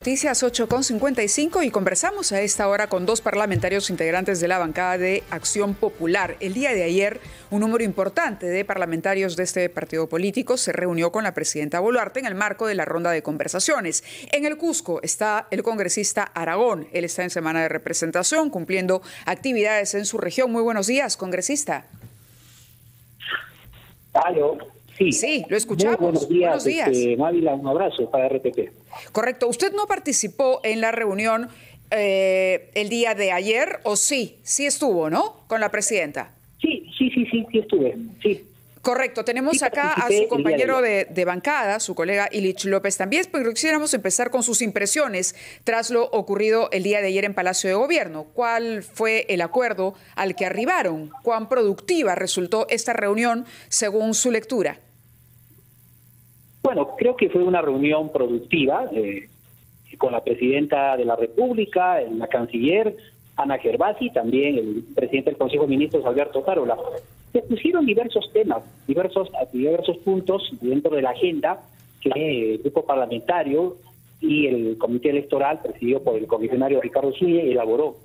Noticias 8:55 y conversamos a esta hora con dos parlamentarios integrantes de la bancada de Acción Popular. El día de ayer, un número importante de parlamentarios de este partido político se reunió con la presidenta Boluarte en el marco de la ronda de conversaciones. En el Cusco está el congresista Aragón. Él está en semana de representación, cumpliendo actividades en su región. Muy buenos días, congresista. Aló. Sí, lo escuchamos. Muy buenos días. Buenos días. Mávila, un abrazo para RTP. Correcto. ¿Usted no participó en la reunión el día de ayer o sí? Sí estuvo, ¿no? Con la presidenta. Sí estuve. Sí. Correcto. Tenemos Sí, acá a su compañero de bancada, su colega Illich López también, pero quisiéramos empezar con sus impresiones tras lo ocurrido el día de ayer en Palacio de Gobierno. ¿Cuál fue el acuerdo al que arribaron? ¿Cuán productiva resultó esta reunión según su lectura? Bueno, creo que fue una reunión productiva con la presidenta de la República, la canciller Ana Gervasi, también el presidente del Consejo de Ministros, Alberto Tarola. Se pusieron diversos temas, diversos puntos dentro de la agenda que el grupo parlamentario y el comité electoral, presidido por el comisionario Ricardo Zúñiga, elaboró.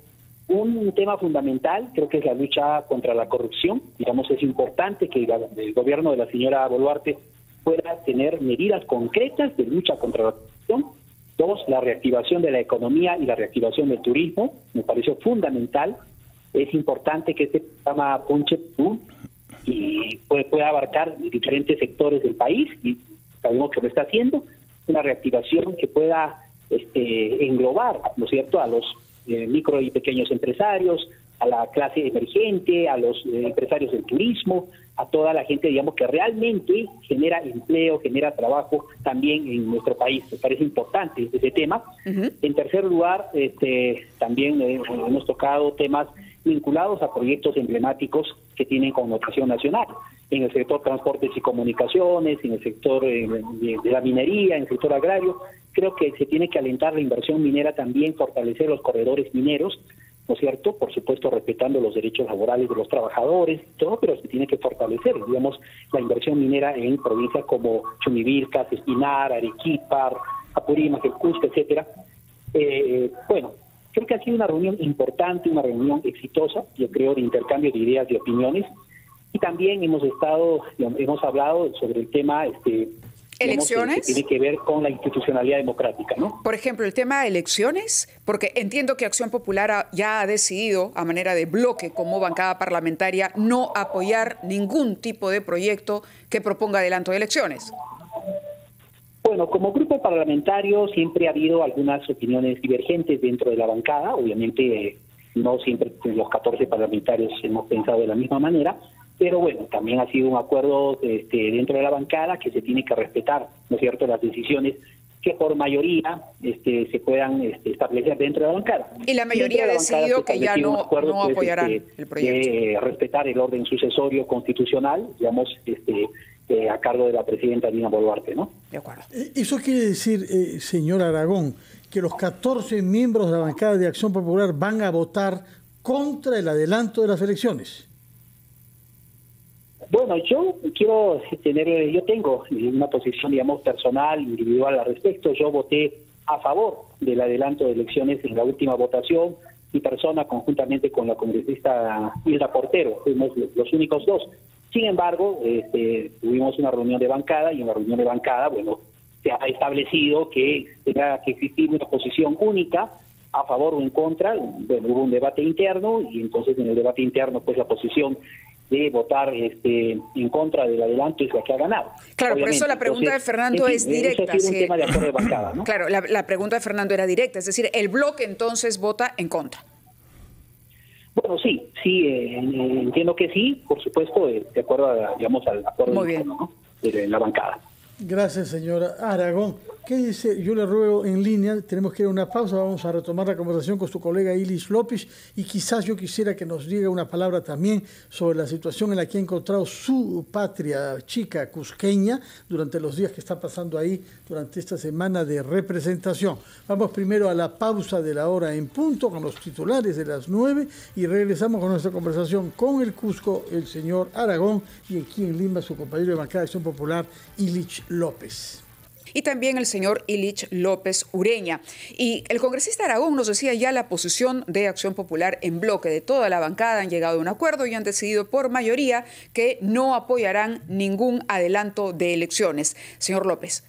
Un tema fundamental creo que es la lucha contra la corrupción. Digamos, es importante que el gobierno de la señora Boluarte pueda tener medidas concretas de lucha contra la corrupción. Dos, la reactivación de la economía y la reactivación del turismo, me pareció fundamental. Es importante que este programa punche y pueda abarcar diferentes sectores del país, y sabemos que lo está haciendo. Una reactivación que pueda englobar, ¿no es cierto?, a los micro y pequeños empresarios, a la clase emergente, a los empresarios del turismo, a toda la gente, digamos, que realmente genera empleo, genera trabajo también en nuestro país. Me parece importante ese tema. En tercer lugar, también hemos tocado temas vinculados a proyectos emblemáticos que tienen connotación nacional, en el sector transportes y comunicaciones, en el sector de la minería, en el sector agrario. Creo que se tiene que alentar la inversión minera también, fortalecer los corredores mineros, ¿no es cierto? Por supuesto, respetando los derechos laborales de los trabajadores, todo, pero se tiene que fortalecer, digamos, la inversión minera en provincias como Chumivilcas, Espinar, Arequipa, Apurímac, el Cusco, etcétera. Bueno, creo que ha sido una reunión importante, una reunión exitosa, yo creo, de intercambio de ideas y opiniones. Y también hemos hablado sobre el tema ¿elecciones? Que tiene que ver con la institucionalidad democrática, ¿no? Por ejemplo, el tema de elecciones, porque entiendo que Acción Popular ya ha decidido, a manera de bloque como bancada parlamentaria, no apoyar ningún tipo de proyecto que proponga adelanto de elecciones. Bueno, como grupo parlamentario siempre ha habido algunas opiniones divergentes dentro de la bancada. Obviamente no siempre los 14 parlamentarios hemos pensado de la misma manera, pero bueno, también ha sido un acuerdo dentro de la bancada que se tiene que respetar, ¿no es cierto?, las decisiones que por mayoría se puedan establecer dentro de la bancada. Y la mayoría ha decidido que ya no apoyarán el proyecto. De respetar el orden sucesorio constitucional, digamos, a cargo de la presidenta Dina Boluarte, ¿no? De acuerdo. Eso quiere decir, señor Aragón, que los 14 miembros de la bancada de Acción Popular van a votar contra el adelanto de las elecciones. Bueno, yo tengo una posición, digamos, personal, individual al respecto. Yo voté a favor del adelanto de elecciones en la última votación. Mi persona, conjuntamente con la congresista Hilda Portero, fuimos los únicos dos. Sin embargo, tuvimos una reunión de bancada, y en la reunión de bancada, bueno, se ha establecido que tenga que existir una posición única a favor o en contra. Bueno, hubo un debate interno, y entonces en el debate interno, pues la posición de votar en contra del adelanto es la que ha ganado. Claro, por eso la pregunta de Fernando es directa. Eso ha sido un tema de acuerdo de bancada, ¿no? Claro, la pregunta de Fernando era directa, es decir, el bloque entonces vota en contra. Bueno, sí, entiendo que sí, por supuesto, de acuerdo al acuerdo ¿no?, de la bancada. Gracias, señora Aragón. ¿Qué dice? Yo le ruego en línea, tenemos que ir a una pausa, vamos a retomar la conversación con su colega Illich López, y quizás yo quisiera que nos diga una palabra también sobre la situación en la que ha encontrado su patria chica cusqueña durante los días que está pasando ahí durante esta semana de representación. Vamos primero a la pausa de la hora en punto con los titulares de las 9 y regresamos con nuestra conversación con el Cusco, el señor Aragón, y aquí en Lima su compañero de bancada de Acción Popular, Illich López. y también el señor Illich López Ureña. Y el congresista Aragón nos decía ya la posición de Acción Popular en bloque de toda la bancada. Han llegado a un acuerdo y han decidido por mayoría que no apoyarán ningún adelanto de elecciones. Señor López.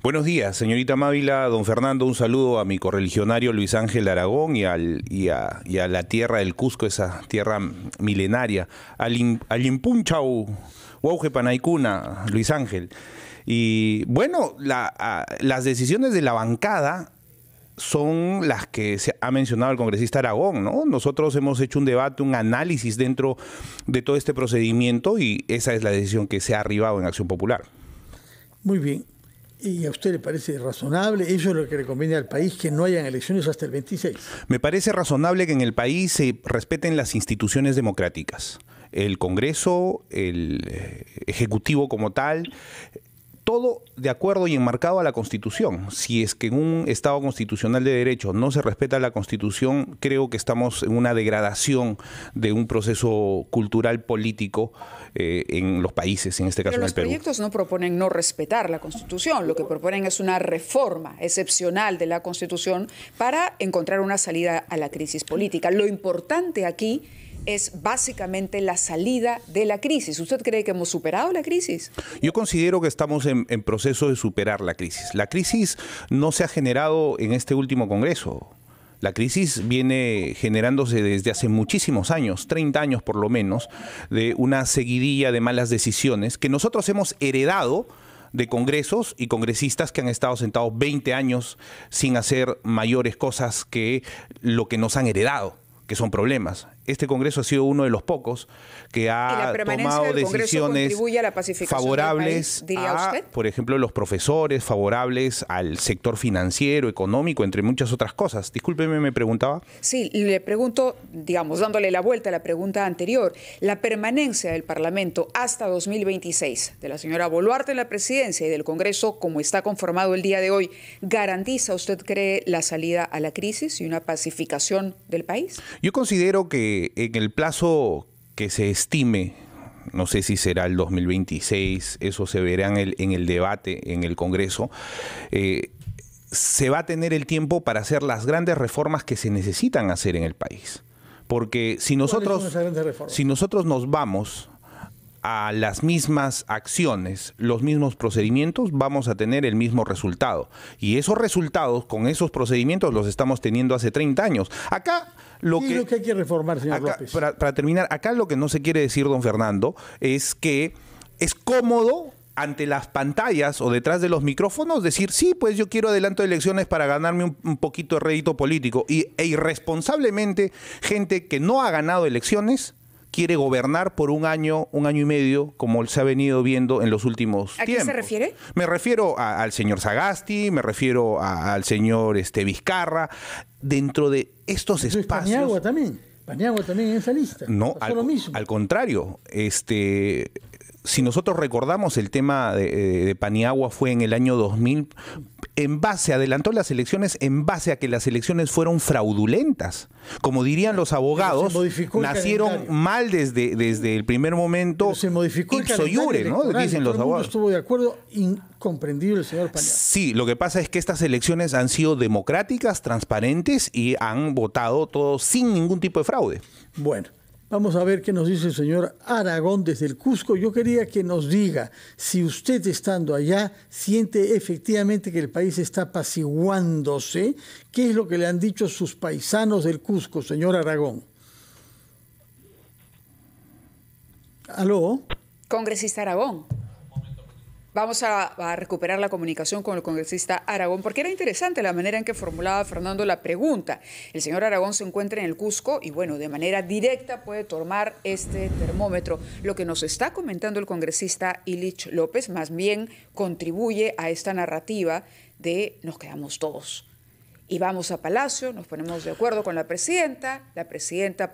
Buenos días, señorita Mávila, don Fernando, un saludo a mi correligionario Luis Ángel Aragón y a la tierra del Cusco, esa tierra milenaria, al Impunchau, Huauge Panaicuna, Luis Ángel. Y bueno, las decisiones de la bancada son las que se ha mencionado el congresista Aragón, ¿no? Nosotros hemos hecho un debate, un análisis dentro de todo este procedimiento y esa es la decisión que se ha arribado en Acción Popular. Muy bien. ¿Y a usted le parece razonable? ¿Eso es lo que le conviene al país, que no hayan elecciones hasta el 26? Me parece razonable que en el país se respeten las instituciones democráticas. El Congreso, el Ejecutivo como tal, todo de acuerdo y enmarcado a la Constitución. Si es que en un Estado constitucional de derecho no se respeta la Constitución, creo que estamos en una degradación de un proceso cultural político en los países, en este caso en el Perú. Pero los proyectos no proponen no respetar la Constitución, lo que proponen es una reforma excepcional de la Constitución para encontrar una salida a la crisis política. Lo importante aquí es básicamente la salida de la crisis. ¿Usted cree que hemos superado la crisis? Yo considero que estamos en proceso de superar la crisis. La crisis no se ha generado en este último Congreso. La crisis viene generándose desde hace muchísimos años, 30 años por lo menos, de una seguidilla de malas decisiones que nosotros hemos heredado de congresos y congresistas que han estado sentados 20 años sin hacer mayores cosas que lo que nos han heredado, que son problemas. Este Congreso ha sido uno de los pocos que ha tomado decisiones favorables a, por ejemplo, los profesores, favorables al sector financiero, económico, entre muchas otras cosas. Discúlpeme, me preguntaba. Sí, le pregunto, digamos, dándole la vuelta a la pregunta anterior, la permanencia del Parlamento hasta 2026, de la señora Boluarte en la presidencia y del Congreso como está conformado el día de hoy, ¿garantiza, usted cree, la salida a la crisis y una pacificación del país? Yo considero que en el plazo que se estime, no sé si será el 2026, eso se verá en el debate en el Congreso, se va a tener el tiempo para hacer las grandes reformas que se necesitan hacer en el país. Porque si nosotros nos vamos a las mismas acciones, los mismos procedimientos, vamos a tener el mismo resultado. Y esos resultados con esos procedimientos los estamos teniendo hace 30 años. Acá lo que hay que reformar, señor López. Para terminar, acá lo que no se quiere decir, don Fernando, es que es cómodo ante las pantallas o detrás de los micrófonos decir, sí, pues yo quiero adelanto de elecciones para ganarme un poquito de rédito político. E irresponsablemente, gente que no ha ganado elecciones quiere gobernar por un año y medio, como se ha venido viendo en los últimos tiempos. ¿A quién se refiere? Me refiero al señor Sagasti, me refiero al señor Vizcarra. Dentro de estos espacios... Paniagua también en esa lista. No, al contrario. Si nosotros recordamos, el tema de Paniagua fue en el año 2000, adelantó las elecciones en base a que las elecciones fueron fraudulentas. Como dirían los abogados, nacieron mal desde el primer momento. Pero se modificó ipso iure, ¿no? Dicen los abogados. Estuvo de acuerdo, incomprendible el señor Paniagua. Sí, lo que pasa es que estas elecciones han sido democráticas, transparentes y han votado todos sin ningún tipo de fraude. Bueno. Vamos a ver qué nos dice el señor Aragón desde el Cusco. Yo quería que nos diga si usted, estando allá, siente efectivamente que el país está apaciguándose. ¿Qué es lo que le han dicho sus paisanos del Cusco, señor Aragón? ¿Aló? Congresista Aragón. Vamos a recuperar la comunicación con el congresista Aragón, porque era interesante la manera en que formulaba Fernando la pregunta. El señor Aragón se encuentra en el Cusco y, bueno, de manera directa puede tomar este termómetro. Lo que nos está comentando el congresista Illich López más bien contribuye a esta narrativa de nos quedamos todos. Y vamos a Palacio, nos ponemos de acuerdo con la presidenta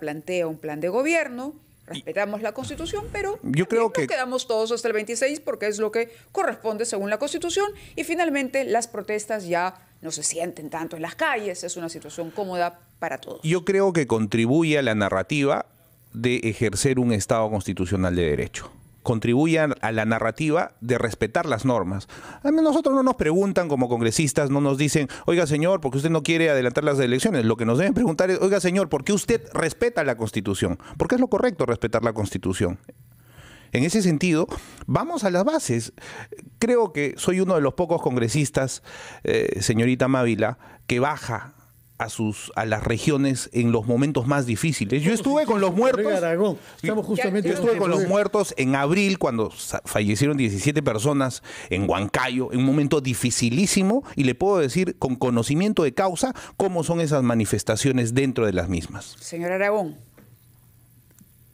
plantea un plan de gobierno, respetamos la Constitución, pero yo creo que nos quedamos todos hasta el 26 porque es lo que corresponde según la Constitución y finalmente las protestas ya no se sienten tanto en las calles, es una situación cómoda para todos. Yo creo que contribuye a la narrativa de ejercer un Estado constitucional de derecho. contribuyan a la narrativa de respetar las normas. A nosotros no nos preguntan como congresistas, no nos dicen, oiga señor, ¿por qué usted no quiere adelantar las elecciones? Lo que nos deben preguntar es, oiga señor, ¿por qué usted respeta la Constitución? Porque es lo correcto respetar la Constitución. En ese sentido, vamos a las bases. Creo que soy uno de los pocos congresistas, señorita Mávila, que baja a las regiones en los momentos más difíciles. Yo estuve con los muertos. Aragón, estamos justamente yo estuve con los muertos en abril cuando fallecieron 17 personas en Huancayo, en un momento dificilísimo, y le puedo decir con conocimiento de causa cómo son esas manifestaciones dentro de las mismas. Señor Aragón.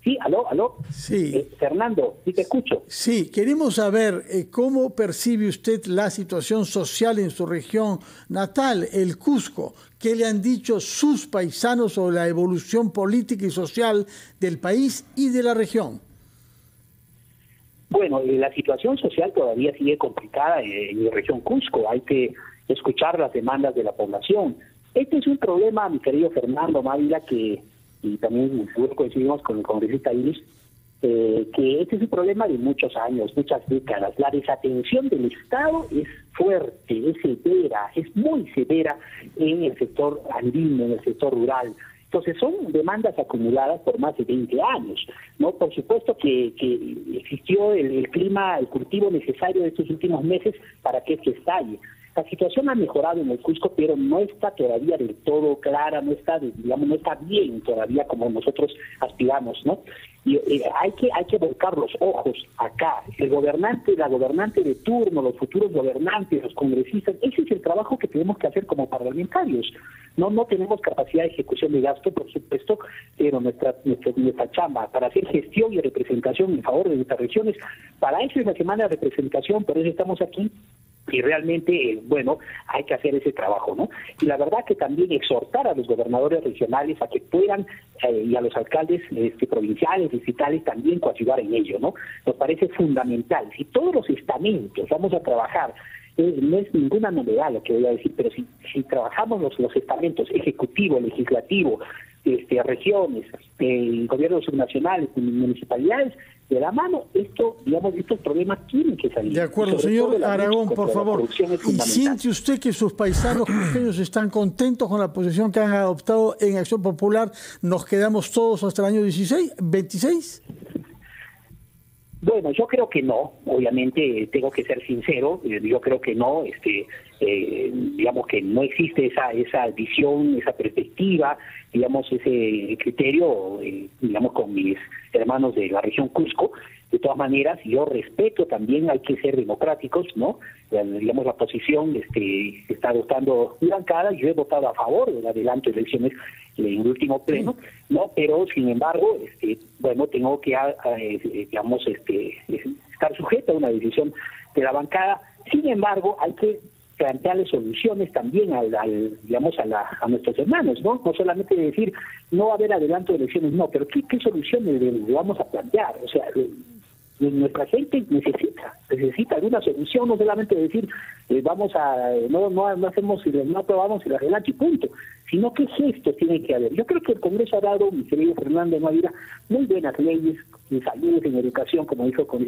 Sí, aló. Sí. Fernando, sí te escucho. Sí, queremos saber cómo percibe usted la situación social en su región natal, el Cusco. ¿Qué le han dicho sus paisanos sobre la evolución política y social del país y de la región? Bueno, la situación social todavía sigue complicada en la región Cusco. Hay que escuchar las demandas de la población. Este es un problema, mi querido Fernando Mávila, y también seguro coincidimos con el congresista Iris, que este es un problema de muchos años, muchas décadas. La desatención del Estado es fuerte, es severa, es muy severa en el sector andino, en el sector rural. Entonces son demandas acumuladas por más de 20 años, ¿no? Por supuesto que existió el clima, el cultivo necesario de estos últimos meses para que esto estalle. La situación ha mejorado en el Cusco, pero no está todavía del todo clara, no está bien todavía como nosotros aspiramos, ¿no? Y hay que volcar los ojos acá. El gobernante, la gobernante de turno, los futuros gobernantes, los congresistas, ese es el trabajo que tenemos que hacer como parlamentarios. No tenemos capacidad de ejecución de gasto, por supuesto, pero nuestra chamba para hacer gestión y representación en favor de nuestras regiones, para eso es la semana de representación, por eso estamos aquí. Y realmente, hay que hacer ese trabajo, ¿no? Y la verdad que también exhortar a los gobernadores regionales a que puedan, y a los alcaldes provinciales, distritales, también coadyuvar en ello, ¿no? Nos parece fundamental. Si todos los estamentos vamos a trabajar, no es ninguna novedad lo que voy a decir, pero si trabajamos los estamentos ejecutivo, legislativo, regiones, gobiernos subnacionales, municipalidades, de la mano, estos problemas tienen que salir. De acuerdo, señor Aragón, por favor. ¿Y siente usted que sus paisanos cusqueños están contentos con la posición que han adoptado en Acción Popular? ¿Nos quedamos todos hasta el año 26? Bueno, yo creo que no, obviamente tengo que ser sincero, yo creo que no, digamos que no existe esa visión, esa perspectiva, digamos ese criterio, digamos con mis hermanos de la región Cusco. De todas maneras, yo respeto también, hay que ser democráticos, ¿no? Digamos, la posición que está adoptando mi bancada, yo he votado a favor del adelanto de elecciones en el último pleno, ¿no? Pero, sin embargo, tengo que, estar sujeto a una decisión de la bancada. Sin embargo, hay que plantearle soluciones también a nuestros hermanos, ¿no? No solamente decir, no va a haber adelanto de elecciones, no, pero ¿qué soluciones le vamos a plantear? O sea, nuestra gente necesita alguna solución, no solamente decir, no aprobamos el adelanto y punto, sino qué gestos tienen que haber. Yo creo que el Congreso ha dado, mi querido Fernando Mávila, muy buenas leyes en salud, en educación, como dijo con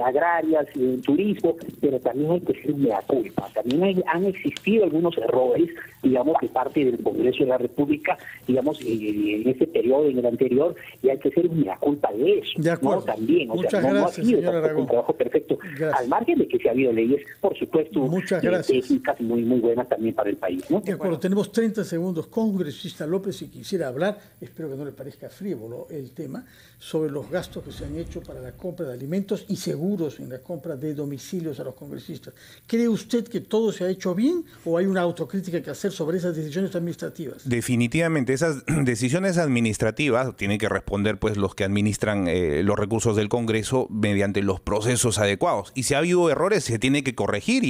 agrarias, en turismo, pero también hay que ser mea culpa. También han existido algunos errores, digamos, de parte del Congreso de la República, digamos, en este periodo, en el anterior, y hay que ser mea culpa de eso. De acuerdo. ¿No? También, Muchas no gracias, ha sido señor Aragón. un trabajo perfecto. Gracias. Al margen de que se ha habido leyes, por supuesto, muchas gracias. técnicas muy buenas también para el país, ¿no? De acuerdo, tenemos 30 segundos. Congresista López, si quisiera hablar, espero que no le parezca frívolo el tema, sobre los gastos que se han hecho para la compra de alimentos y seguros en la compra de domicilios a los congresistas. ¿Cree usted que todo se ha hecho bien o hay una autocrítica que hacer sobre esas decisiones administrativas? Definitivamente, esas decisiones administrativas tienen que responder pues los que administran los recursos del Congreso mediante los procesos adecuados. Y si ha habido errores, se tiene que corregir.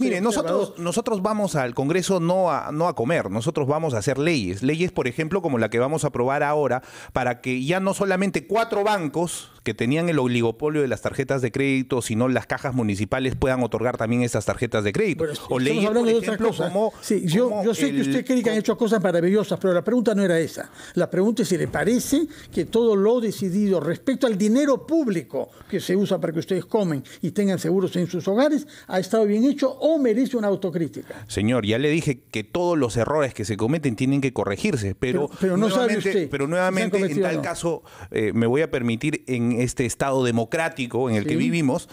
Mire, nosotros vamos al Congreso no a comer, nosotros vamos a hacer leyes, por ejemplo, como la que vamos a aprobar ahora, para que ya no solamente 4 bancos que tenían el oligopolio de las tarjetas de crédito, sino las cajas municipales puedan otorgar también estas tarjetas de crédito. Bueno, o estamos hablando de otra cosa. Sí, yo sé que usted cree que han hecho cosas maravillosas, pero la pregunta no era esa. La pregunta es si le parece que todo lo decidido respecto al dinero público que se usa para que ustedes comen y tengan seguros en sus hogares ha estado bien hecho o merece una autocrítica. Señor, ya le dije que todos los errores que se cometen tienen que corregirse, pero no sabe usted. Pero nuevamente, en tal caso, me voy a permitir en este estado democrático en el que vivimos,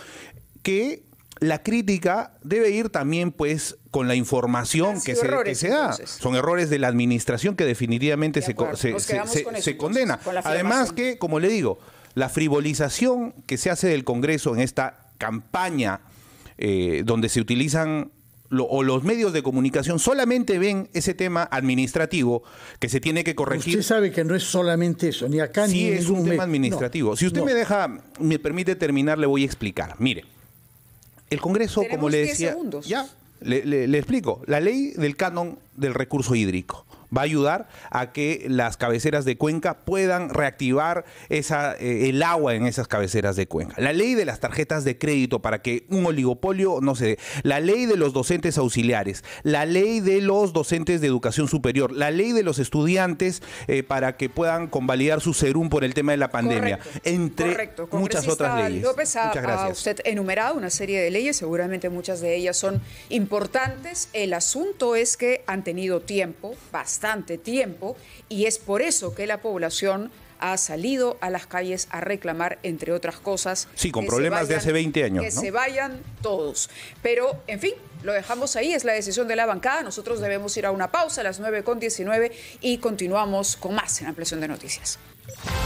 que la crítica debe ir también pues con la información que se da. Son errores de la administración que definitivamente se condena. Además que, como le digo, la frivolización que se hace del Congreso en esta campaña donde se utilizan los medios de comunicación solamente ven ese tema administrativo que se tiene que corregir. Usted sabe que no es solamente eso, ni acá ni en ningún es un tema administrativo. Si usted me permite terminar, le voy a explicar. Mire, el Congreso, como le decía, le explico. La ley del canon del recurso hídrico va a ayudar a que las cabeceras de cuenca puedan reactivar el agua en esas cabeceras de cuenca. La ley de las tarjetas de crédito para que un oligopolio no se dé. La ley de los docentes auxiliares. La ley de los docentes de educación superior. La ley de los estudiantes para que puedan convalidar su serum por el tema de la pandemia. Entre muchas otras leyes. López, muchas gracias. Usted enumerado una serie de leyes, seguramente muchas de ellas son importantes. El asunto es que han tenido tiempo, bastante tiempo, y es por eso que la población ha salido a las calles a reclamar, entre otras cosas. Sí, con problemas de hace 20 años. Que se vayan todos. Pero, en fin, lo dejamos ahí, es la decisión de la bancada. Nosotros debemos ir a una pausa a las 9:19 y continuamos con más en Ampliación de Noticias.